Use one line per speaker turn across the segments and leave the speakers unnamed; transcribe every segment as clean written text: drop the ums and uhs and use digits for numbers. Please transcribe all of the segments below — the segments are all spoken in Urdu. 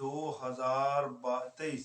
2023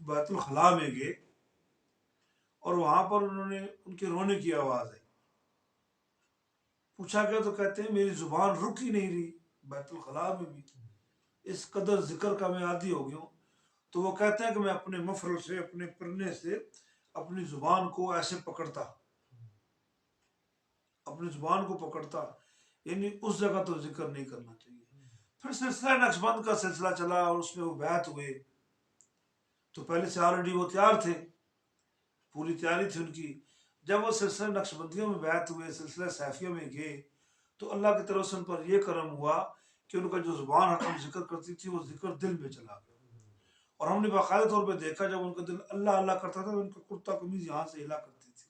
بیت الخلاء میں گئے اور وہاں پر انہوں نے ان کے رونے کی آواز آئی. پوچھا گیا تو کہتے ہیں میری زبان رک ہی نہیں رہی. بیت الخلاء میں بھی اس قدر ذکر کا میں عادی ہو گیا ہوں. تو وہ کہتے ہیں کہ میں اپنے مفرل سے اپنے پرنے سے اپنی زبان کو ایسے پکڑتا، اپنی زبان کو پکڑتا، یعنی اس جگہ تو ذکر نہیں کرنا چاہیے. پھر سلسلہ نقشبند کا سلسلہ چلا اور اس میں وہ بیعت ہوئے. تو پہلے سے آلریڈی وہ تیار تھے، پوری تیاری تھی ان کی. جب وہ سلسلہ نقشبندیوں میں بیعت ہوئے، سلسلہ سیفیوں میں گئے، تو اللہ کی طرف سے ان پر یہ کرم ہوا کہ ان کا جو زبان حکم ذکر کرتی تھی وہ ذکر دل میں چلا گیا. اور ہم نے باقاعدہ طور پہ دیکھا جب ان کا دل اللہ اللہ کرتا تھا تو ان کا کرتا قمیض یہاں سے ہلا کرتی تھی.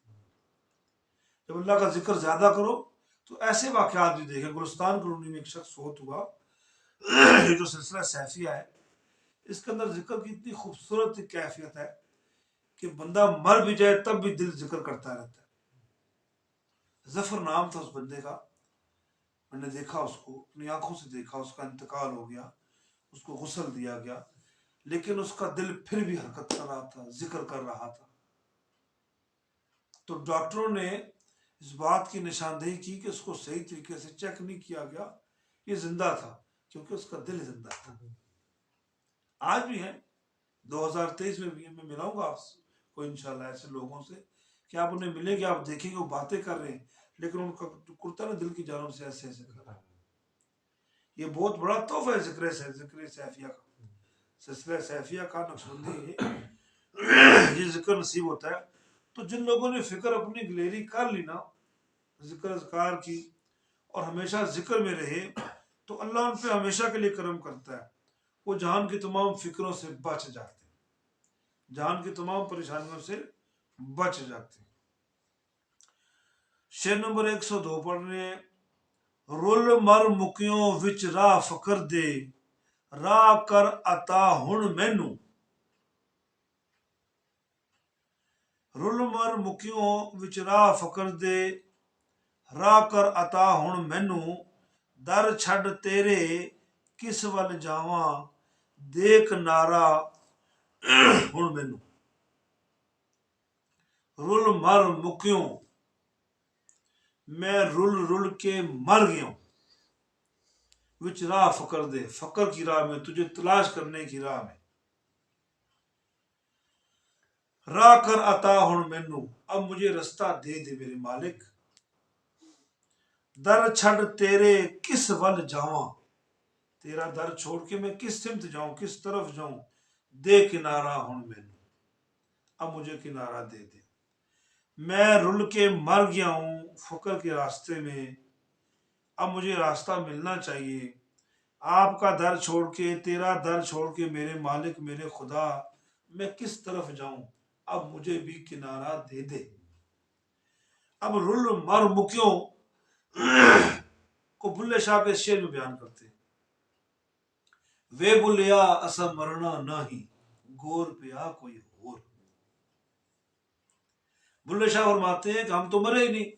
جب اللہ کا ذکر زیادہ کرو تو ایسے واقعات بھی دیکھیں. گلستان کالونی میں ایک شخص فوت ہوا. یہ جو سلسلہ سیفیہ ہے اس کے اندر ذکر کی اتنی خوبصورت کیفیت ہے کہ بندہ مر بھی جائے تب بھی دل ذکر کرتا رہتا ہے. ظفر نام تھا اس بندے کا. میں نے دیکھا اس کو، اپنی آنکھوں سے دیکھا. اس کا انتقال ہو گیا، اس کو غسل دیا گیا، لیکن اس کا دل پھر بھی حرکت کر رہا تھا، ذکر کر رہا تھا. تو ڈاکٹروں نے اس بات کی نشاندہی کی کہ اس کو صحیح طریقے سے چیک نہیں کیا گیا، یہ زندہ تھا کیونکہ اس کا دل زندہ تھا. آج بھی ہے، 2023 میں بھی ہے. میں ملاؤں گا آپ کو انشاءاللہ ایسے لوگوں سے کہ آپ انہیں ملیں گے، آپ دیکھیں گے وہ باتیں کر رہے ہیں لیکن ان کا کرتا نا دل کی جانب سے ایسے ایسے کر رہا ہے. یہ بہت بڑا تحفہ ہے ذکر سیفیہ کا. سلسلہ سیفیہ کا نقشبندی یہ ذکر نصیب ہوتا ہے. تو جن لوگوں نے فکر اپنی گلیری کر لی نا ذکر اذکار کی اور ہمیشہ ذکر میں رہے تو اللہ ان پہ ہمیشہ کے لیے کرم کرتا ہے. وہ جہان کی تمام فکروں سے بچ جاتے ہیں، جہان کی تمام پریشانیوں سے بچ جاتے ہیں. شعر نمبر 102 پڑھ رہے ہیں. رول مر مکیوں وچ راہ فکر دے، راہ کر عطا ہن مینوں. رول مر مکیوں وچ راہ فکر دے، راہ کر عطا ہن مینوں. در چھڈ تیرے کس ول جاواں، دیکھ نارا ہن مینوں. رول مر مکیوں، میں رل رل کے مر گیا ہوں. وچ راہ فکر دے، فقر کی راہ میں، تجھے تلاش کرنے کی راہ میں. راہ کر عطا ہن مینوں، اب مجھے رستہ دے دے میرے مالک. در چھڈ تیرے کس ول جاواں، تیرا در چھوڑ کے میں کس سمت جاؤں، کس طرف جاؤں. دے کنارہ ہن مینوں، اب مجھے کنارہ دے دے. میں رل کے مر گیا ہوں فقر کے راستے میں، اب مجھے راستہ ملنا چاہیے. آپ کا در چھوڑ کے، تیرا در چھوڑ کے میرے مالک میرے خدا میں کس طرف جاؤں، اب مجھے بھی کنارہ دے دے. اب رل مر مکیوں کو بلے شاہ کے شعر میں بیان کرتے ہیں. وے بلیا اسا مرنا نہیں، گور پیا کوئی اور. بلے شاہ فرماتے ہیں کہ ہم تو مرے ہی نہیں،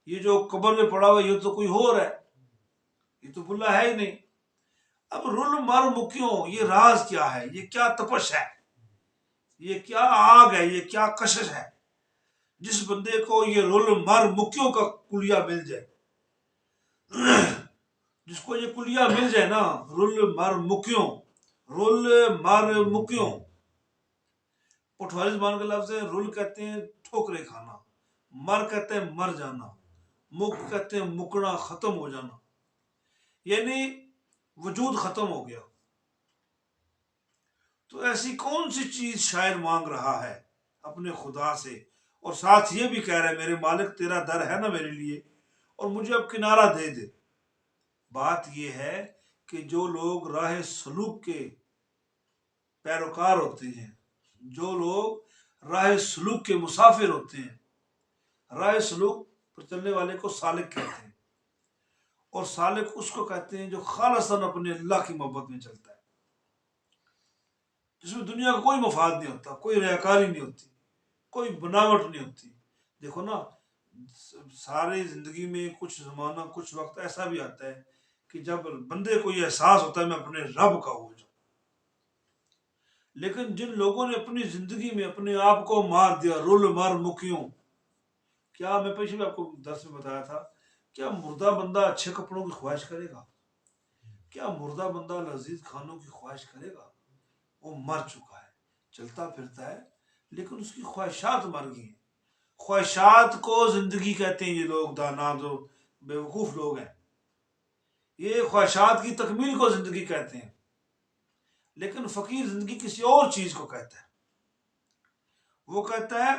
یہ جو قبر میں پڑا ہوا یہ تو کوئی اور ہے، یہ تو بلا ہے ہی نہیں. اب رل مر مکیوں، یہ راز کیا ہے، یہ کیا تپش ہے، یہ کیا آگ ہے، یہ کیا کشش ہے جس بندے کو یہ رل مر مکیوں کا کلیا مل جائے. جس کو یہ کلیا مل جائے نا، رل مر مکیوں، رل مر مکیوں. پٹھواری زبان کا لفظ ہے. رل کہتے ہیں ٹھوکرے کھانا، مر کہتے ہیں مر جانا، مک کہتے ہیں مکنا، ختم ہو جانا، یعنی وجود ختم ہو گیا. تو ایسی کون سی چیز شاعر مانگ رہا ہے اپنے خدا سے، اور ساتھ یہ بھی کہہ رہا ہے میرے مالک تیرا در ہے نا میرے لیے اور مجھے اب کنارہ دے دے. بات یہ ہے کہ جو لوگ راہ سلوک کے پیروکار ہوتے ہیں، جو لوگ راہ سلوک کے مسافر ہوتے ہیں، راہ سلوک پر چلنے والے کو سالک کہتے ہیں، اور سالک اس کو کہتے ہیں جو خالصاً اپنے اللہ کی محبت میں چلتا ہے، جس میں دنیا کا کوئی مفاد نہیں ہوتا، کوئی ریاکاری نہیں ہوتی، کوئی بناوٹ نہیں ہوتی. دیکھو نا، ساری زندگی میں کچھ زمانہ کچھ وقت ایسا بھی آتا ہے کہ جب بندے کو یہ احساس ہوتا ہے میں اپنے رب کا ہو جاؤں، لیکن جن لوگوں نے اپنی زندگی میں اپنے آپ کو مار دیا، رول مار مکیوں، کیا میں پیچھے بھی آپ کو درس میں بتایا تھا، کیا مردہ بندہ اچھے کپڑوں کی خواہش کرے گا؟ کیا مردہ بندہ لذیذ کھانوں کی خواہش کرے گا؟ وہ مر چکا ہے، چلتا پھرتا ہے لیکن اس کی خواہشات مر گئی ہیں۔ خواہشات کو زندگی کہتے ہیں یہ لوگ، دانا جو بیوقوف لوگ ہیں، یہ خواہشات کی تکمیل کو زندگی کہتے ہیں، لیکن فقیر زندگی کسی اور چیز کو کہتا ہے۔ وہ کہتا ہے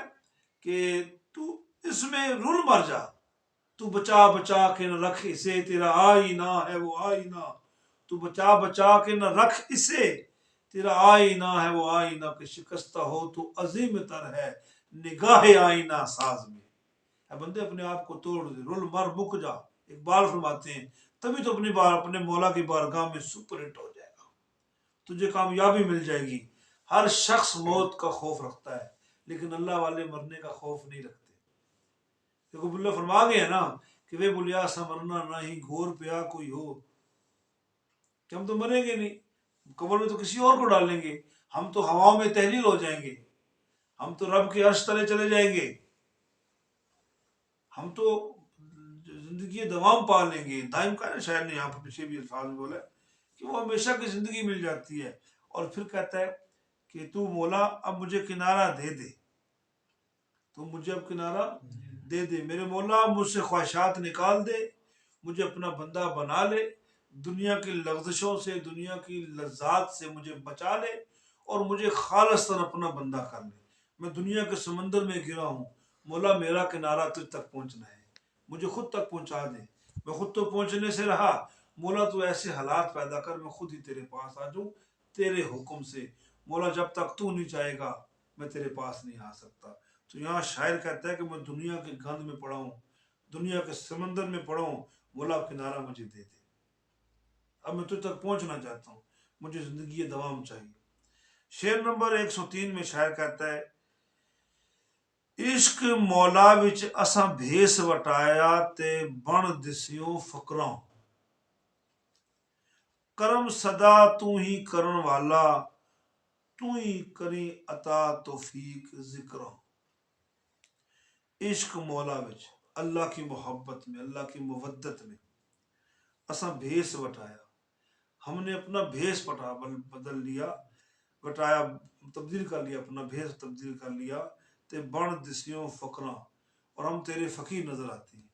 کہ تو اس میں رول مر جا، تو بچا بچا کے نہ رکھ اسے، تیرا آئینہ ہے وہ آئینہ، تو بچا بچا کے نہ رکھ اسے، تیرا آئینہ ہے وہ آئینہ، کہ شکستہ ہو تو عظیم تر ہے نگاہ آئینہ ساز میں۔ اے بندے اپنے آپ کو توڑ دے، رول مر مک جا۔ اقبال فرماتے ہیں تبھی تو اپنے مولا کی بارگاہ میں سپر ہٹ ہو جائے گا، تجھے کامیابی مل جائے گی۔ ہر شخص موت کا خوف رکھتا ہے لیکن اللہ والے مرنے کا خوف نہیں رکھتے، کیونکہ اللہ فرما گیا نا کہ وہ بولیا سمرنا نہیں گھور پیا کوئی ہو، کہ ہم تو مریں گے نہیں، قبر میں تو کسی اور کو ڈالیں گے، ہم تو ہواؤں میں تحلیل ہو جائیں گے، ہم تو رب کے عرش تلے چلے جائیں گے، ہم تو زندگی دوام پا لیں گے۔ دائم کا نا شاعر نے یہاں پر پیچھے بھی الفاظ میں بولا کہ وہ ہمیشہ کی زندگی مل جاتی ہے، اور پھر کہتا ہے کہ تو مولا اب مجھے کنارہ دے دے، تو مجھے اب کنارہ دے دے، میرے مولا مجھ سے خواہشات نکال دے، مجھے اپنا بندہ بنا لے، دنیا کی لغزشوں سے، دنیا کی لذات سے مجھے بچا لے، اور مجھے خالصاً اپنا بندہ کر لے۔ میں دنیا کے سمندر میں گرا ہوں، مولا میرا کنارہ تجھ تک پہنچنا ہے، مجھے خود تک پہنچا دے، میں خود تو پہنچنے سے رہا، مولا تو ایسے حالات پیدا کر میں خود ہی تیرے پاس آ جاؤں تیرے حکم سے، مولا جب تک تو نہیں چاہے گا میں تیرے پاس نہیں آ سکتا۔ تو یہاں شاعر کہتا ہے کہ میں دنیا کے گند میں پڑا ہوں، دنیا کے سمندر میں پڑا ہوں، مولا کنارہ مجھے دے دے، اب میں تجھ تک پہنچنا چاہتا ہوں، مجھے زندگی دوام چاہیے۔ شعر نمبر 103 میں شاعر کہتا ہے عشق مولا وچ اساں بھیس وٹایا تے بن دسیوں فقراں، کرم صدا تو ہی کرن والا، تو ہی کری عطا توفیق ذکراں۔ عشق مولا وچ، اللہ کی محبت میں، اللہ کی مودت میں، اساں بھیس وٹایا، ہم نے اپنا بھیس بدل لیا، وٹایا تبدیل کر لیا، اپنا بھیس تبدیل کر لیا، تے بن دسیوں فقراں، اور ہم تیرے فقیر نظر آتے ہیں۔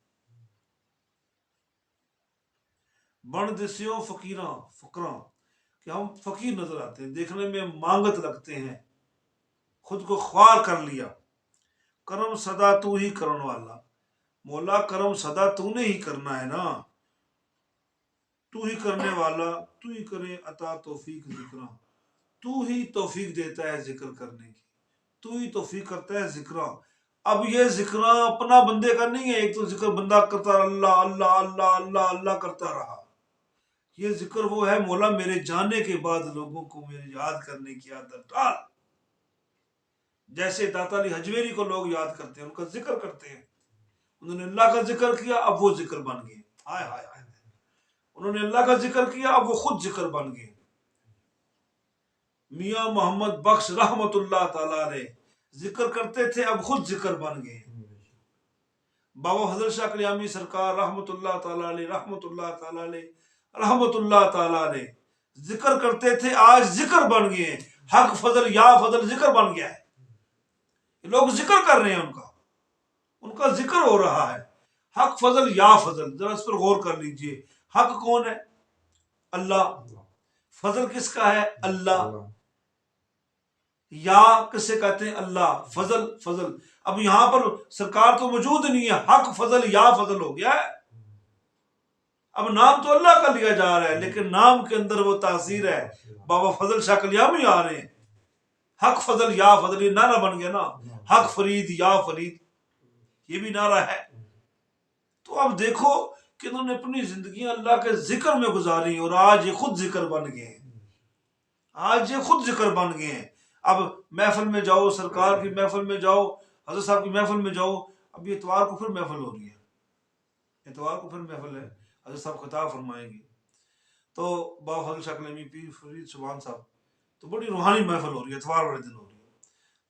بن دسیوں فقراں کہ ہم فقیر نظر آتے ہیں، دیکھنے میں مانگت لگتے ہیں، خود کو خوار کر لیا۔ کرم صدا تو ہی کرن والا، مولا کرم صدا تو نے ہی کرنا ہے نا، تو ہی کرنے والا، تو ہی کرے عطا توفیق ذکراں، تو ہی توفیق دیتا ہے ذکر کرنے کی، تو ہی توفیق کرتا ہے ذکراں۔ اب یہ ذکراں اپنا بندے کا نہیں ہے، ایک تو ذکر بندہ کرتا رہا، اللہ اللہ اللہ اللہ اللہ کرتا رہا، یہ ذکر وہ ہے مولا میرے جانے کے بعد لوگوں کو میرے یاد کرنے کی عادت ڈال، جیسے داتا علی حجویری کو لوگ یاد کرتے ہیں، ان کا ذکر کرتے ہیں، انہوں نے اللہ کا ذکر کیا اب وہ ذکر بن گئے، ہائے ہائے ہائے، انہوں نے اللہ کا ذکر کیا اب وہ خود ذکر بن گئے۔ میاں محمد بخش رحمت اللہ تعالی علیہ ذکر کرتے تھے اب خود ذکر بن گئے۔ بابا فضل شاہ کلیامی سرکار رحمت اللہ تعالی علیہ رحمت اللہ تعالی علیہ رحمت اللہ تعالی علیہ ذکر کرتے تھے آج ذکر بن گئے ہیں، حق فضل یا فضل ذکر بن گیا ہے، لوگ ذکر کر رہے ہیں، ان کا ذکر ہو رہا ہے، حق فضل یا فضل، ذرا اس پر غور کر لیجئے، حق کون ہے؟ اللہ، فضل کس کا ہے؟ اللہ، یا کسے کہتے ہیں؟ اللہ، فضل۔ اب یہاں پر سرکار تو موجود نہیں ہے، حق فضل یا فضل ہو گیا ہے، اب نام تو اللہ کا لیا جا رہا ہے لیکن نام کے اندر وہ تاثیر ہے، بابا فضل شاہ کلیامی آ رہے ہیں، حق فضل یا فضل، یہ نعرہ بن گیا نا، حق فرید یا فرید، یہ بھی نعرہ ہے۔ تو اب دیکھو کہ انہوں نے اپنی زندگیاں اللہ کے ذکر میں گزاری اور آج یہ خود ذکر بن گئے ہیں، آج یہ خود ذکر بن گئے ہیں۔ اب محفل میں جاؤ، سرکار کی محفل میں جاؤ، حضرت صاحب کی محفل میں جاؤ، اب یہ اتوار کو پھر محفل ہو رہی ہے، اتوار کو پھر محفل ہے، حضرت صاحب خطاب فرمائیں گے، تو بابا فضل شاہ کلیمی پیر فرید سبحان صاحب تو بڑی روحانی محفل ہو رہی ہے، اتوار والے دن ہو رہی ہے۔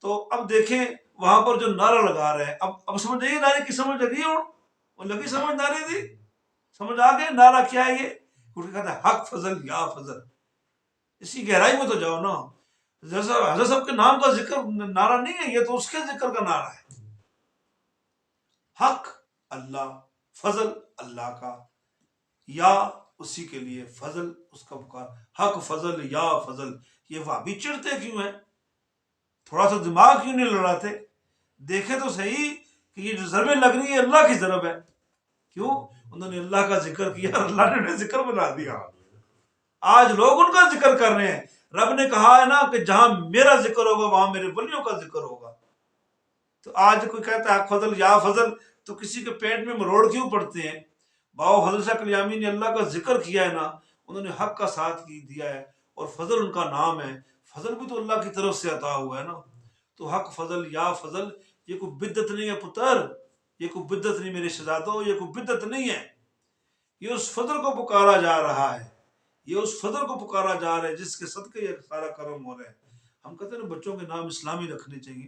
تو اب دیکھیں وہاں پر جو نعرہ لگا رہے ہیں، اب سمجھ آئیے نعرے کی سمجھ لگی ہے، اور لگی سمجھ نعرے دی، سمجھ آ گئے نعرہ کیا ہے یہ؟ وہ کہتا ہے حق فضل یا فضل، اسی گہرائی میں تو جاؤ نا۔ جیسا حضرت صاحب کے نام کا ذکر نعرہ نہیں ہے، یہ تو اس کے ذکر کا نعرہ ہے۔ حق اللہ، فضل اللہ کا، یا اسی کے لیے، فضل اس کا پکار، حق فضل یا فضل۔ یہ وہابی چڑھتے کیوں ہیں؟ تھوڑا سا دماغ کیوں نہیں لڑاتے؟ دیکھیں تو صحیح کہ یہ جو ضربیں لگ رہی ہے اللہ کی ضرب ہے۔ کیوں؟ انہوں نے اللہ کا ذکر کیا اور اللہ نے انہیں ذکر بنا دیا۔ آج لوگ ان کا ذکر کر رہے ہیں۔ رب نے کہا ہے نا کہ جہاں میرا ذکر ہوگا وہاں میرے ولیوں کا ذکر ہوگا۔ تو آج کوئی کہتا ہے حق فضل یا فضل، تو کسی کے پیٹ میں مروڑ کیوں پڑتے ہیں؟ باو حضرت شاہ کلیامی نے اللہ کا ذکر کیا ہے نا، انہوں نے حق کا ساتھ دیا ہے، اور فضل ان کا نام ہے۔ فضل بھی تو اللہ کی طرف سے عطا ہوا ہے نا۔ تو حق فضل یا فضل یہ کوئی بدعت نہیں ہے پتر، یہ کوئی بدعت نہیں میرے شہزادوں، یہ کوئی بدعت نہیں ہے۔ یہ اس فضل کو پکارا جا رہا ہے، یہ اس فضل کو پکارا جا رہا ہے جس کے صدقے یہ سارا کرم ہو رہا ہے۔ ہم کہتے ہیں بچوں کے نام اسلامی رکھنے چاہیے،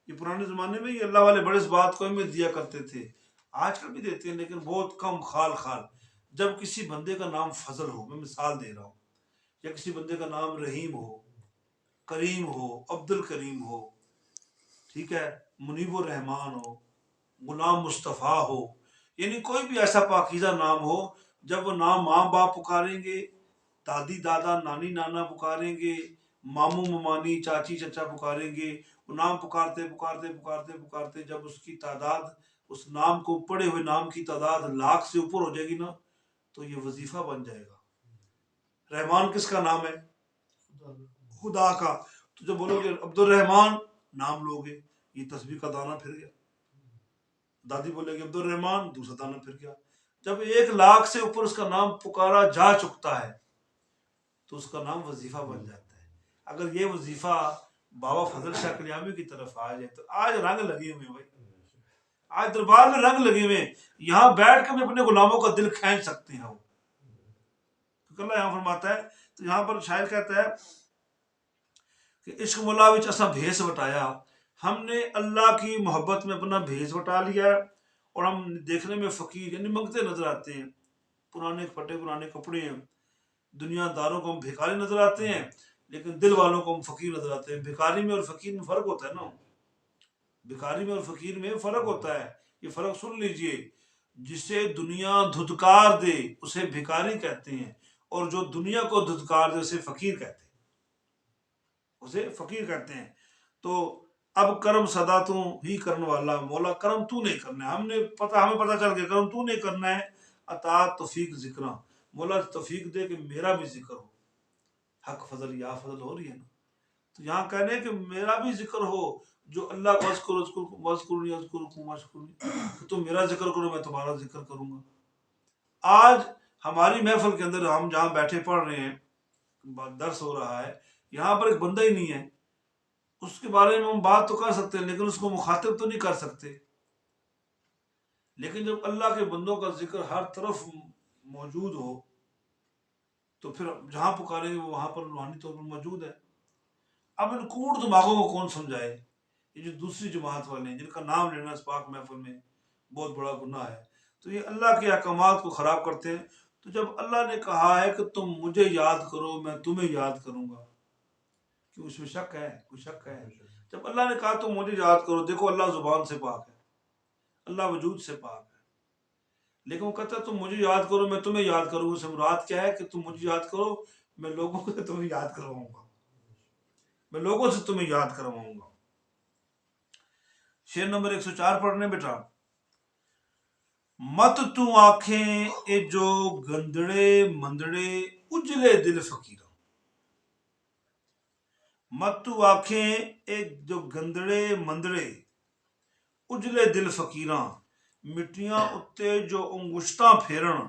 یہ پرانے زمانے میں یہ اللہ والے بڑے اس بات کو اہمیت دیا کرتے تھے، آج کل بھی دیتے ہیں لیکن بہت کم، خال خال۔ جب کسی بندے کا نام فضل ہو، میں مثال دے رہا ہوں، یا کسی بندے کا نام رحیم ہو، کریم ہو، عبد الکریم ہو، ٹھیک ہے، منیب الرحمان ہو، غلام مصطفیٰ ہو، یعنی کوئی بھی ایسا پاکیزہ نام ہو، جب وہ نام ماں باپ پکاریں گے، دادی دادا نانی نانا پکاریں گے، ماموں ممانی چاچی چچا پکاریں گے، وہ نام پکارتے پکارتے پکارتے پکارتے جب اس کی تعداد، اس نام کو پڑھے ہوئے نام کی تعداد لاکھ سے اوپر ہو جائے گی نا، تو یہ وظیفہ بن جائے گا۔ رحمان کس کا نام ہے؟ خدا کا۔ تو جب بولو گے عبد الرحمان، نام لوگے، یہ تسبیح کا دانہ پھر گیا۔ دادی بولے گی عبد الرحمان، دوسرا دانہ پھر گیا۔ جب 1,00,000 سے اوپر اس کا نام پکارا جا چکتا ہے تو اس کا نام وظیفہ بن جاتا ہے۔ اگر یہ وظیفہ بابا فضل شاہ کلیامی کی طرف آ جائے تو آج رنگ لگے ہوئے ہیں بھائی، آج دربار میں رنگ لگے ہوئے ہیں، یہاں بیٹھ کے بھی اپنے غلاموں کا دل کھینچ سکتے ہیں وہ۔ اللہ یہاں فرماتا ہے، تو یہاں پر شاعر کہتا ہے کہ عشق مولا وچ اساں بھیس وٹایا، ہم نے اللہ کی محبت میں اپنا بھیس وٹا لیا ہے، اور ہم دیکھنے میں فقیر یعنی منگتے نظر آتے ہیں، پرانے پھٹے پرانے کپڑے ہیں، دنیا داروں کو ہم بھکاری نظر آتے ہیں لیکن دل والوں کو ہم فقیر نظر آتے ہیں۔ بھکاری میں اور فقیر میں فرق ہوتا ہے نا، بھکاری میں اور فقیر میں فرق ہوتا ہے، یہ فرق سن لیجئے۔ جسے دنیا دھتکار دے اسے بھکاری کہتے ہیں، اور جو دنیا کو دھتکار دے اسے فقیر کہتے ہیں، اسے فقیر کہتے ہیں۔ تو اب کرم صدا تو ہی کرنے والا مولا، کرم تو نہیں کرنا ہے، ہمیں پتہ چل گیا کرم تو نہیں کرنا ہے، عطا توفیق ذکراں، مولا توفیق دے کہ میرا بھی ذکر ہو۔ حق فضل یا فضل ہو رہی ہے نا، تو یہاں کہنے کہ میرا بھی ذکر ہو، جو اللہ کو وذکرنی اذکرکم واشکرنی، کہ تم میرا ذکر کرو میں تمہارا ذکر کروں گا۔ آج ہماری محفل کے اندر ہم جہاں بیٹھے پڑھ رہے ہیں، درس ہو رہا ہے، یہاں پر ایک بندہ ہی نہیں ہے، اس کے بارے میں ہم بات تو کر سکتے ہیں لیکن اس کو مخاطب تو نہیں کر سکتے۔ لیکن جب اللہ کے بندوں کا ذکر ہر طرف موجود ہو تو پھر جہاں پکاریں گے وہاں پر روحانی طور پر موجود ہے۔ اب ان کوڑ دماغوں کو کون سمجھائے؟ یہ جو دوسری جماعت والے ہیں جن کا نام لینا اس پاک محفل میں بہت بڑا گناہ ہے، تو یہ اللہ کے احکامات کو خراب کرتے ہیں۔ تو جب اللہ نے کہا ہے کہ تم مجھے یاد کرو میں تمہیں یاد کروں گا، کیوں اس میں شک ہے؟ کوئی شک ہے؟ جب اللہ نے کہا تم مجھے یاد کرو، دیکھو اللہ زبان سے پاک ہے، اللہ وجود سے پاک ہے، لیکن وہ کہتا ہے تم مجھے یاد کرو میں تمہیں یاد کروں گا، اس سے مراد کیا ہے کہ تم مجھے یاد کرو، میں لوگوں سے تمہیں یاد کرواؤں گا، میں لوگوں سے تمہیں یاد کرواؤں گا۔ شعر نمبر 104 پڑھنے بیٹا۔ مت تو آنکھیں اے جو گندڑے مندڑے اجلے دل فقیراں، مت تو آنکھیں اے جو گندڑے مندڑے اجلے دل فقیراں، مٹیاں اتے جو انگشتاں پھیرن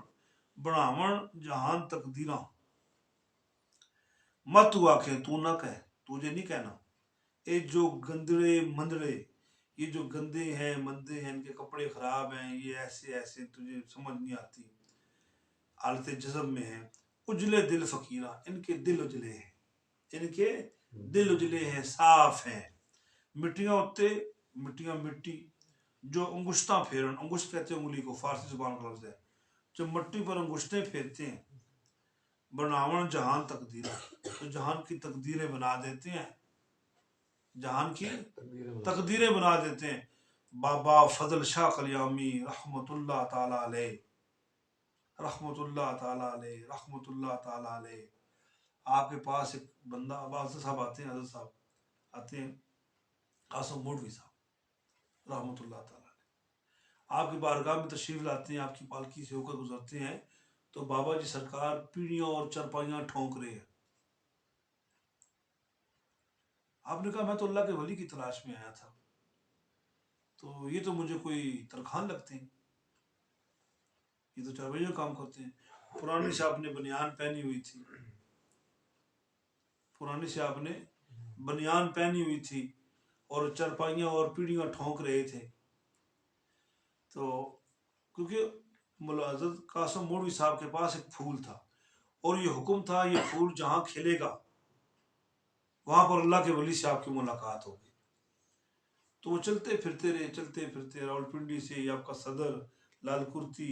بناون جہان تقدیراں۔ مت تو آنکھیں، تو نہ کہہ، تجھے نہیں کہنا، اے جو گندڑے مندڑے، یہ جو گندے ہیں مندے ہیں، ان کے کپڑے خراب ہیں، یہ ایسے ایسے تجھے سمجھ نہیں آتی، حالت جذب میں ہیں، اجلے دل فقیراں، ان کے دل اجلے ہیں، ان کے دل اجلے ہیں، صاف ہیں. مٹیاں ہوتے، مٹیاں مٹی جو انگشتاں پھیرن، انگشت کہتے ہیں انگلی کو، فارسی زبان کا لفظ ہے. جو مٹی پر انگشتیں پھیرتے ہیں، بناون جہان تقدیر، تو جہان کی تقدیریں بنا دیتے ہیں، جہان کی تقدیریں بنا دیتے ہیں. بابا فضل شاہ قلیامی رحمۃ اللہ تعالی علیہ، رحمۃ اللہ تعالی علیہ، رحمۃ اللہ تعالی علیہ. آپ کے پاس ایک بندہ، اب حضرت صاحب آتے ہیں، حضرت صاحب آتے ہیں، قاسم موڈوی صاحب رحمۃ اللہ تعالی علیہ، آپ کی بارگاہ میں تشریف لاتے ہیں، آپ کی پالکی سے ہو کر گزرتے ہیں تو بابا جی سرکار پیڑیاں اور چرپائیاں ٹھونک رہے ہیں. آپ نے کہا میں تو اللہ کے ولی کی تلاش میں آیا تھا، تو یہ تو مجھے کوئی ترخان لگتے ہیں، یہ تو چرپائیوں کام کرتے ہیں. پرانی سے آپ نے بنیان پہنی ہوئی تھی، پرانی سے آپ نے بنیان پہنی ہوئی تھی اور چرپائیاں اور پیڑیاں ٹھونک رہے تھے. تو کیونکہ حضرت قاسم موڈوی صاحب کے پاس ایک پھول تھا اور یہ حکم تھا یہ پھول جہاں کھلے گا وہاں پر اللہ کے ولی سے آپ کی ملاقات ہوگی. تو وہ چلتے پھرتے رہے، چلتے پھرتے راول پنڈی سے آپ کا صدر، لال کرتی،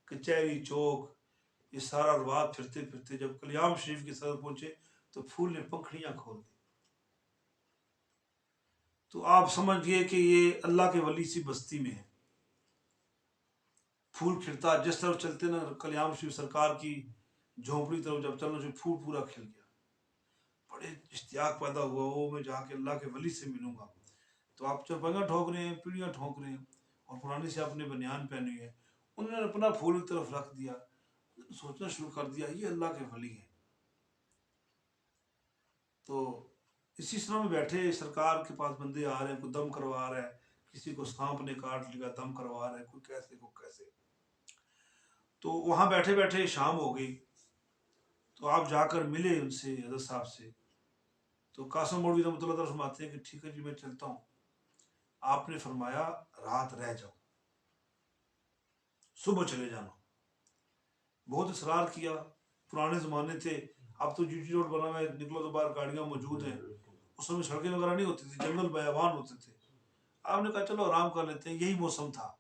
کچہری چوک، یہ سارا رواد پھرتے پھرتے جب کلیام شریف کے صدر پہنچے تو پھول نے پنکھڑیاں کھول دی. تو آپ سمجھ گئے کہ یہ اللہ کے ولی سی بستی میں ہے. پھول کھلتا، جس طرف چلتے نا کلیام شریف سرکار کی جھونپڑی طرف جب چلنا جو پھول پورا کھل گیا. بڑے اشتیاق پیدا ہوا وہ میں جا کے اللہ کے ولی سے ملوں گا. تو آپ چرپائیاں ٹھونک رہے ہیں، پیڑیاں ٹھونک رہے ہیں اور پرانی سے آپ نے بنیان پہنی ہے. انہوں نے اپنا پھول کی طرف رکھ دیا، سوچنا شروع کر دیا یہ اللہ کے ولی ہیں. تو اسی طرح میں بیٹھے سرکار کے پاس بندے آ رہے ہیں، کوئی دم کروا رہا ہے، کسی کو سانپ نے کاٹ لیا دم کروا رہا ہے، کوئی کیسے کو کیسے. تو وہاں بیٹھے بیٹھے شام ہو گئی تو آپ جا کر ملے ان سے، حضرت صاحب سے. تو قاسم موڈوی رحمۃ اللہ تعالیٰ فرماتے ہیں کہ ٹھیک ہے جی میں چلتا ہوں. آپ نے فرمایا رات رہ جاؤ، صبح چلے جانا. بہت اصرار کیا. پرانے زمانے تھے، اب تو جی ٹی روڈ بنا ہوا ہے، نکلو تو باہر گاڑیاں موجود ہیں. اس میں سڑکیں وغیرہ نہیں ہوتی تھی، جنگل بیابان ہوتے تھے. آپ نے کہا چلو آرام کر لیتے ہیں. یہی موسم تھا،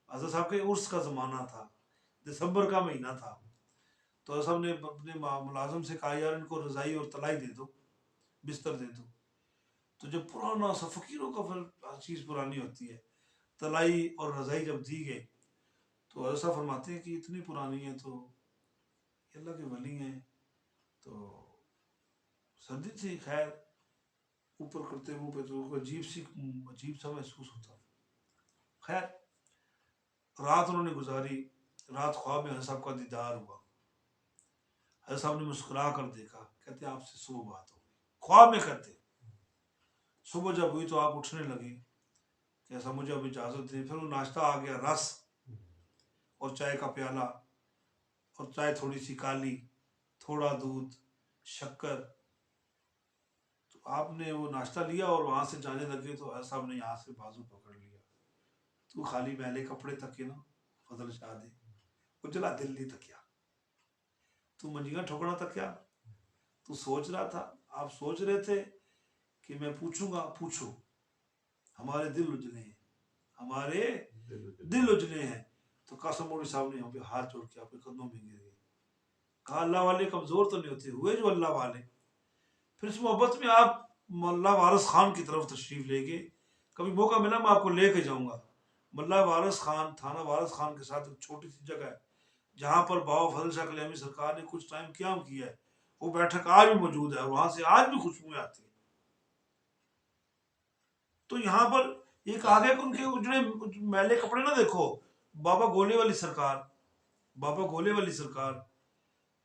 حضرت صاحب کے عرس کا زمانہ تھا، دسمبر کا مہینہ تھا. تو حضرت صاحب نے اپنے ملازم سے کہا یار ان کو رضائی اور تلائی دے دو، بستر دے دو. تو جب پرانا سا فقیروں کا ہر چیز پرانی ہوتی ہے، تلائی اور رضائی جب دی گئی تو حضرت صاحب فرماتے ہیں کہ اتنی پرانی ہے تو یہ اللہ کے ولی ہیں. تو سردی تھی، خیر اوپر کرتے منہ پہ تو عجیب سا محسوس ہوتا. خیر رات انہوں نے گزاری. رات خواب میں حضرت صاحب کا دیدار ہوا. حضرت صاحب نے مسکرا کر دیکھا، کہتے آپ سے صبح بات ہوگی. خواب میں کہتے. صبح جب ہوئی تو آپ اٹھنے لگے کہ ایسا مجھے اب اجازت دیں. پھر وہ ناشتہ آ گیا، رس اور چائے کا پیالہ، اور چائے تھوڑی سی کالی، تھوڑا دودھ، شکر. تو آپ نے وہ ناشتہ لیا اور وہاں سے جانے لگے تو حضرت صاحب نے یہاں سے بازو پکڑ لیا. تو خالی میلے کپڑے تکے نا فضل شاہ دے، اجلا دل نہیں تکیا. تو منجیاں ٹھوکنا تک کیا تو سوچ رہا تھا. آپ سوچ رہے تھے کہ میں پوچھوں گا، پوچھو. ہمارے دل اجلے ہیں، ہمارے دل اجلے ہیں. تو قاسم موڈوی صاحب نے یہاں پہ ہاتھ جوڑ کے آپ کے قدموں میں گر گئے. کہا اللہ والے کمزور تو نہیں ہوتے، ہوئے جو اللہ والے. پھر اس محبت میں آپ ملا وارث خان کی طرف تشریف لے گئے. کبھی موقع ملا میں آپ کو لے کے جاؤں گا. ملا وارث خان، تھانہ وارث خان کے ساتھ ایک چھوٹی سی جگہ ہے جہاں پر بابا فضل شاہ کلیامی سرکار نے کچھ ٹائم قیام کیا ہے. وہ بیٹھک آج بھی موجود ہے، وہاں سے آج بھی خوشبوئیں آتی ہیں. تو یہاں پر ایک آگے ان کے اجڑے میلے کپڑے نہ دیکھو. بابا گولے والی سرکار، بابا گولے والی سرکار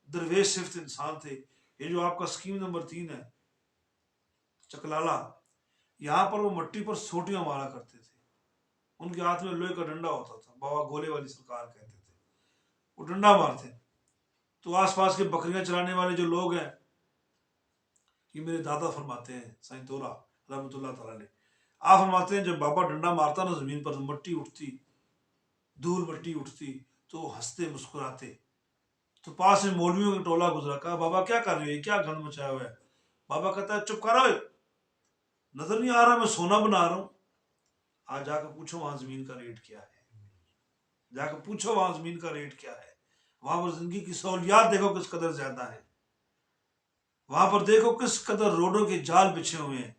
درویش صفت انسان تھے. یہ جو آپ کا سکیم نمبر 3 ہے چکلالہ، یہاں پر وہ مٹی پر سوٹیاں مارا کرتے تھے. ان کے ہاتھ میں لوہے کا ڈنڈا ہوتا تھا، بابا گولے والی سرکار کہتے تھے. وہ ڈنڈا مارتے. تو آس پاس کے بکریاں چلانے والے جو لوگ ہیں، یہ میرے دادا فرماتے ہیں سائیں تورا رحمۃ اللہ تعالیٰ نے، آپ فرماتے ہیں جب بابا ڈنڈا مارتا نا زمین پر مٹی اٹھتی، دھول مٹی اٹھتی تو ہنستے مسکراتے. تو پاس میں مولویوں کا ٹولہ گزرا. کہا بابا کیا کر رہے ہو، یہ کیا گند مچایا ہوا ہے؟ بابا کہتا ہے چپ کرو، نظر نہیں آ رہا میں سونا بنا رہا ہوں؟ آج جا کے پوچھو وہاں زمین کا ریٹ کیا ہے، جا کے پوچھو وہاں زمین کا ریٹ کیا ہے، وہاں پر زندگی کی سہولیات دیکھو کس قدر زیادہ ہے، وہاں پر دیکھو کس قدر روڈوں کے جال بچھے ہوئے ہیں،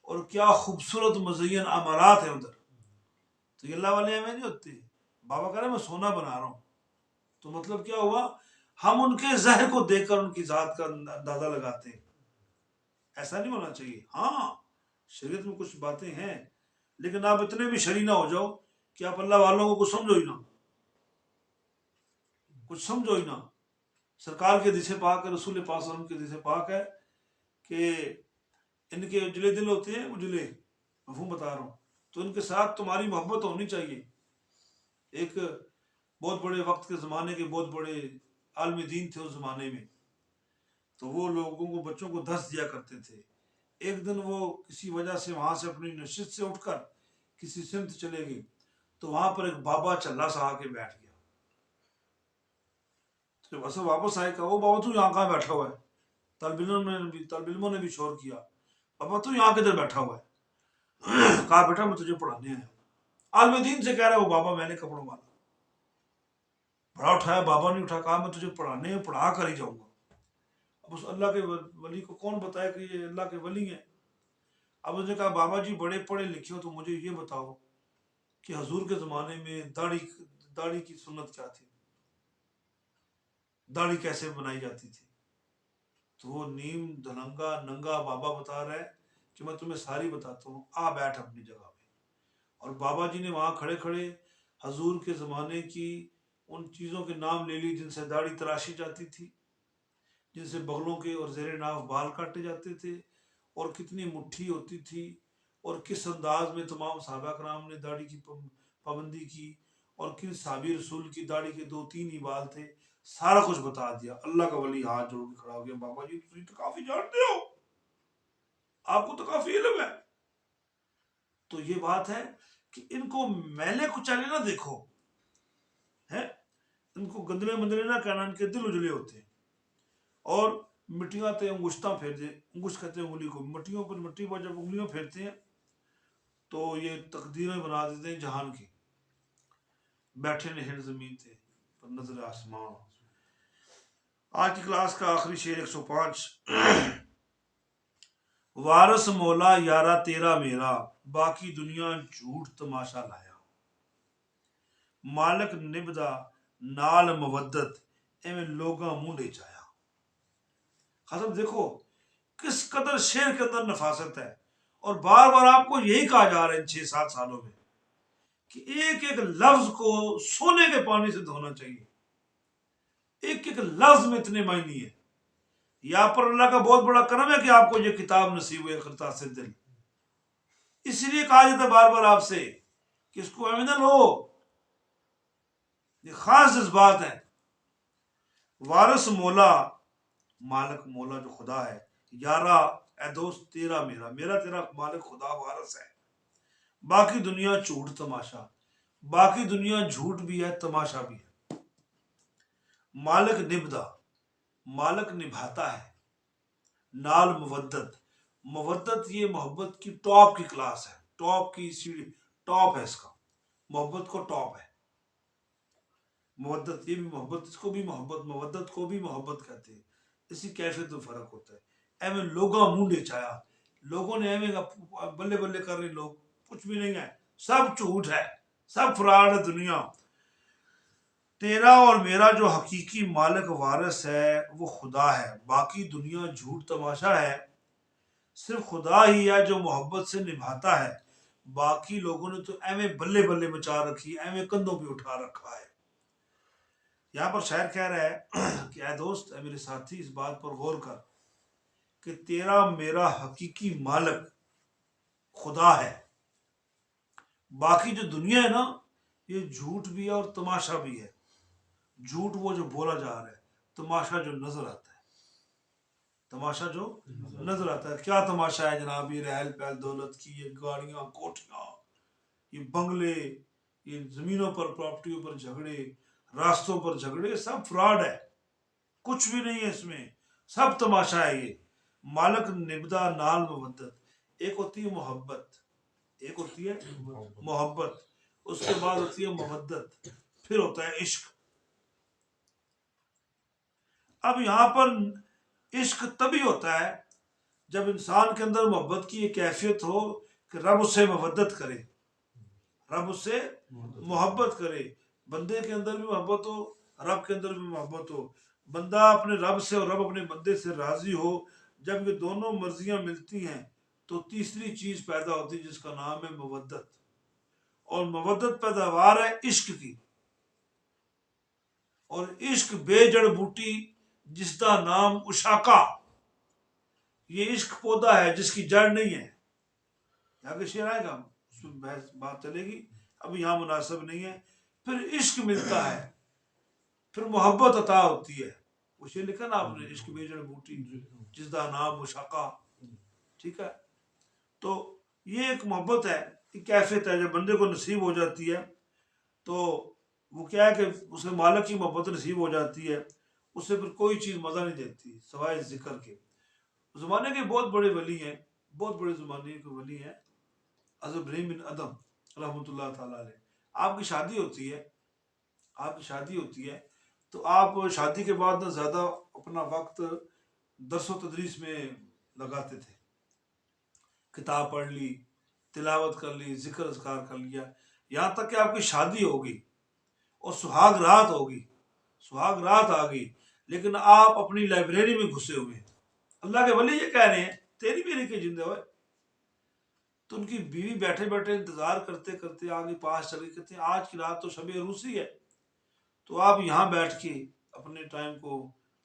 اور کیا خوبصورت مزین عمارات ہیں ادھر. تو یہ اللہ والے ہمیں نہیں ہوتے. بابا کہہ رہے میں سونا بنا رہا ہوں، تو مطلب کیا ہوا؟ ہم ان کے زہر کو دیکھ کر ان کی ذات کا اندازہ لگاتے ہیں. ایسا نہیں ہونا چاہیے. ہاں شریعت میں کچھ باتیں ہیں، لیکن آپ اتنے بھی شری نہ ہو جاؤ کہ آپ اللہ والوں کو کچھ سمجھو ہی نہ، کچھ سمجھو ہی نہ. سرکار کے حدیث پاک ہے، رسول پاک صلی اللہ علیہ وسلم کے حدیث پاک ہے کہ ان کے اجلے دل ہوتے ہیں، اجلے مفہوم بتا رہا ہوں، تو ان کے ساتھ تمہاری محبت ہونی چاہیے. ایک بہت بڑے وقت کے زمانے کے بہت بڑے عالم دین تھے اس زمانے میں، تو وہ لوگوں کو بچوں کو درس دیا کرتے تھے. ایک دن وہ کسی وجہ سے وہاں سے اپنی نشست سے اٹھ کر کسی سمت چلے گئے، تو وہاں پر ایک بابا چلا سا آ کے بیٹھ گیا. تو جب اصل واپس آئے کہا وہ بابا تو یہاں کہاں بیٹھا ہوا ہے؟ طالب علموں نے بھی شور کیا، بابا تو یہاں کدھر بیٹھا ہوا ہے؟ کہا بیٹا میں تجھے پڑھانے آیا ہوں. عالم دین سے کہہ رہا ہے وہ بابا میں نے کپڑوں والا. بڑا اٹھایا، بابا نہیں اٹھا. کہا میں تجھے پڑھانے پڑھا کر ہی جاؤں گا. اب اس اللہ کے ولی کو کون بتائے کہ یہ اللہ کے ولی ہیں؟ اب اس نے کہا بابا جی بڑے پڑھے لکھے ہو تو مجھے یہ بتاؤ کہ حضور کے زمانے میں داڑھی کی سنت کیا تھی، داڑھی کیسے بنائی جاتی تھی؟ تو وہ نیم دھننگا ننگا بابا بتا رہا ہے کہ میں تمہیں ساری بتاتا ہوں، آ بیٹھ اپنی جگہ پہ. اور بابا جی نے وہاں کھڑے کھڑے حضور کے زمانے کی ان چیزوں کے نام لے لی جن سے داڑھی تراشی جاتی تھی، جن سے بغلوں کے اور زیر ناف بال کاٹے جاتے تھے، اور کتنی مٹھی ہوتی تھی، اور کس انداز میں تمام صحابہ کرام نے داڑھی کی پابندی کی، اور کن صحابی رسول کی داڑھی کے 2-3 ہی بال تھے. سارا کچھ بتا دیا. اللہ کا ولی ہاتھ جوڑ کے کھڑا ہو گیا، بابا جی تم تو کافی جانتے ہو، آپ کو تو کافی علم ہے. تو یہ بات ہے کہ ان کو میلے کچالے نہ دیکھو، ہے ان کو گندلے مندلے نہ کہنا، ان کے دل اجلے ہوتے ہیں. اور مٹیاں تے انگشتاں پھیر دے، انگشت کہتے ہیں انگلی کو، مٹیوں پر مٹی پر جب انگلیاں پھیرتے ہیں تو یہ تقدیریں بنا دیتے ہیں جہان کی. بیٹھے نہن زمین تے پر نظر آسمان. آج کی کلاس کا آخری شعر 105. وارث مولا یارا تیرا میرا، باقی دنیا جھوٹ تماشا لایا. مالک نبدا نال مودت، ایویں لوگاں منہ چایا. حضرت دیکھو کس قدر شعر کے اندر نفاست ہے، اور بار بار آپ کو یہی کہا جا رہا ہے ان 6-7 سالوں میں کہ ایک ایک لفظ کو سونے کے پانی سے دھونا چاہیے. ایک ایک لفظ میں اتنے معنی ہے. یہاں پر اللہ کا بہت بڑا کرم ہے کہ آپ کو یہ کتاب نصیب ہوئے خرطاس سے دل. اس لیے کہا جاتا ہے بار بار آپ سے کہ اس کو نہ لو، یہ خاص جذبات ہیں. وارث مولا، مالک مولا جو خدا ہے، یارا اے دوست تیرا میرا، میرا تیرا مالک خدا وارث ہے. باقی دنیا جھوٹ تماشا، باقی دنیا جھوٹ بھی ہے تماشا بھی ہے. مالک نبدا، مالک نبھاتا ہے. نال مودت، مودت یہ محبت کی ٹاپ کی کلاس ہے، ٹاپ کی سیڑھی، ٹاپ ہے اس کا، محبت کو ٹاپ ہے. مودت یہ بھی محبت، اس کو بھی محبت، مودت کو بھی محبت کہتے ہیں. اسی کیفیت میں فرق ہوتا ہے. ایویں لوگاں منڈے چایا، لوگوں نے ایویں بلے بلے کر رہے، لوگ کچھ بھی نہیں ہے، سب جھوٹ ہے، سب فراڈ ہے دنیا. تیرا اور میرا جو حقیقی مالک وارث ہے وہ خدا ہے، باقی دنیا جھوٹ تماشا ہے. صرف خدا ہی ہے جو محبت سے نبھاتا ہے، باقی لوگوں نے تو ایویں بلے بلے مچا رکھی، ایویں کندھوں پہ اٹھا رکھا ہے. یہاں پر شاعر کہہ رہا ہے کہ اے دوست، اے میرے ساتھی، اس بات پر غور کر کہ تیرا میرا حقیقی مالک خدا ہے، باقی جو دنیا ہے نا یہ جھوٹ بھی ہے اور تماشا بھی ہے. جھوٹ وہ جو بولا جا رہا ہے، تماشا جو نظر آتا ہے، تماشا جو نظر آتا ہے. کیا تماشا ہے جناب؟ یہ رہل پہل دولت کی، یہ گاڑیاں، کوٹھیاں، یہ بنگلے، یہ زمینوں پر پراپرٹیوں پر جھگڑے، راستوں پر جھگڑے، سب فراڈ ہے، کچھ بھی نہیں ہے اس میں، سب تماشا ہے. یہ مالک نبدا نال مودت، ایک ہوتی ہے محبت، ایک ہوتی ہے محبت، اس کے بعد ہوتی ہے مودت، پھر ہوتا ہے عشق۔ اب یہاں پر عشق تبھی ہوتا ہے جب انسان کے اندر محبت کی ایک کیفیت ہو کہ رب اس سے مودت کرے، رب اس سے محبت کرے، بندے کے اندر بھی محبت ہو، رب کے اندر بھی محبت ہو، بندہ اپنے رب سے اور رب اپنے بندے سے راضی ہو۔ جب یہ دونوں مرضیاں ملتی ہیں تو تیسری چیز پیدا ہوتی ہے جس کا نام ہے مودت، اور مودت پیداوار ہے عشق کی، اور عشق بے جڑ بوٹی جس کا نام اشاکا، یہ عشق پودا ہے جس کی جڑ نہیں ہے۔ آگے شعر آئے گا اس میں بحث بات چلے گی، اب یہاں مناسب نہیں ہے۔ پھر عشق ملتا ہے، پھر محبت عطا ہوتی ہے، وہ شعر لکھا نا آپ نے، عشق بے جڑ بوٹی جس کا نام اشاکا، ٹھیک ہے۔ تو یہ ایک محبت ہے، ایک کیفیت ہے، جب بندے کو نصیب ہو جاتی ہے تو وہ کیا ہے کہ اسے مالک کی محبت نصیب ہو جاتی ہے، اسے پھر کوئی چیز مزہ نہیں دیتی سوائے ذکر کے۔ زمانے کے بہت بڑے ولی ہیں، بہت بڑے زمانے کے ولی ہیں، حضرت ابراہیم بن ادم رحمۃ اللہ تعالیٰ علیہ۔ آپ کی شادی ہوتی ہے، آپ کی شادی ہوتی ہے تو آپ شادی کے بعد نہ زیادہ اپنا وقت درس و تدریس میں لگاتے تھے، کتاب پڑھ لی، تلاوت کر لی، ذکر اذکار کر لیا، یہاں تک کہ آپ کی شادی ہوگی اور سہاگ رات ہوگی، سہاگ رات آ گئی، لیکن آپ اپنی لائبریری میں گھسے ہوئے ہیں۔ اللہ کے ولی یہ کہہ رہے ہیں تیری میری کے جندے ہوئے، تو ان کی بیوی بیٹھے بیٹھے انتظار کرتے کرتے آگے پاس چل گئی، کہتے ہیں آج کی رات تو شب عروسی ہے، تو آپ یہاں بیٹھ کے اپنے ٹائم کو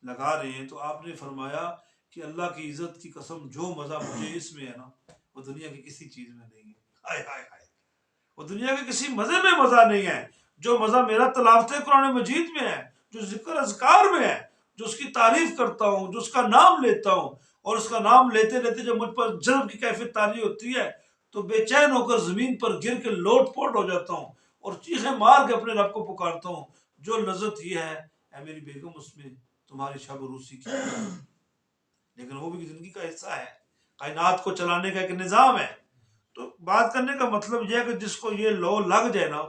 لگا رہے ہیں۔ تو آپ نے فرمایا کہ اللہ کی عزت کی قسم جو مزہ مجھے اس میں ہے نا وہ دنیا کی کسی چیز میں نہیں ہے۔ ہائے ہائے ہائے، وہ دنیا کے کسی مزے میں مزہ نہیں ہے جو مزہ میرا تلاوت قرآن مجید میں ہے، جو ذکر اذکار میں ہے، جو اس کی تعریف کرتا ہوں، جو اس کا نام لیتا ہوں، اور اس کا نام لیتے لیتے جب مجھ پر جذب کی کیفیت طاری ہوتی ہے تو بے چین ہو کر زمین پر گر کے لوٹ پوٹ ہو جاتا ہوں اور چیخیں مار کے اپنے رب کو پکارتا ہوں، جو لذت یہ ہے اے میری بیگم اس میں تمہاری شب روسی کی۔ لیکن وہ بھی زندگی کا حصہ ہے، کائنات کو چلانے کا ایک نظام ہے۔ تو بات کرنے کا مطلب یہ ہے کہ جس کو یہ لو لگ جائے نا،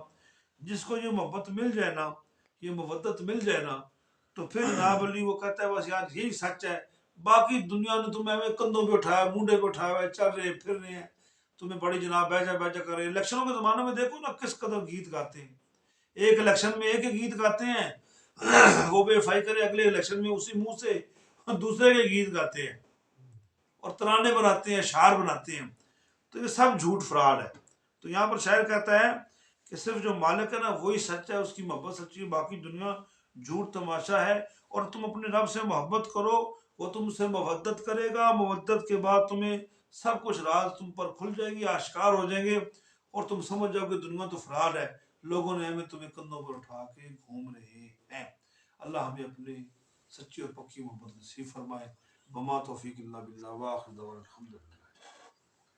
جس کو یہ محبت مل جائے نا، یہ مودت مل جائے نا، تو پھر جناب علی وہ کہتا ہے بس یار یہی سچ ہے، باقی دنیا نے تمہیں ہمیں کندھوں پہ اٹھایا، مونڈے پہ اٹھایا ہوا ہے، چل رہے پھر رہے ہیں، تمہیں بڑی جناب بیجا بیجا کر رہے ہیں۔ الیکشنوں کے زمانے میں دیکھو نا کس قدر گیت گاتے ہیں، ایک الیکشن میں ایک گیت گاتے ہیں، وہ بے وفائی کرے، اگلے الیکشن میں اسی منہ سے دوسرے کے گیت گاتے ہیں اور ترانے بناتے ہیں، اشعار بناتے ہیں۔ تو یہ سب جھوٹ فراڈ ہے۔ تو یہاں پر شاعر کہتا ہے کہ صرف جو مالک ہے نا وہی سچ ہے، اس کی محبت سچی ہے، باقی دنیا جھوٹ تماشا ہے۔ اور تم اپنے رب سے محبت کرو، وہ تم سے مودت کرے گا، مودت کے بعد تمہیں سب کچھ راز تم پر کھل جائے گی، آشکار ہو جائیں گے، اور تم سمجھ جاؤ کہ دنیا تو فراڈ ہے، لوگوں نے ہمیں تمہیں کندھوں پر اٹھا کے گھوم رہے ہیں۔ اللہ ہمیں اپنی سچی اور پکی محبت نصیب فرمائے۔ وما توفیق اللہ باللہ، وآخر دعوانا الحمدللہ۔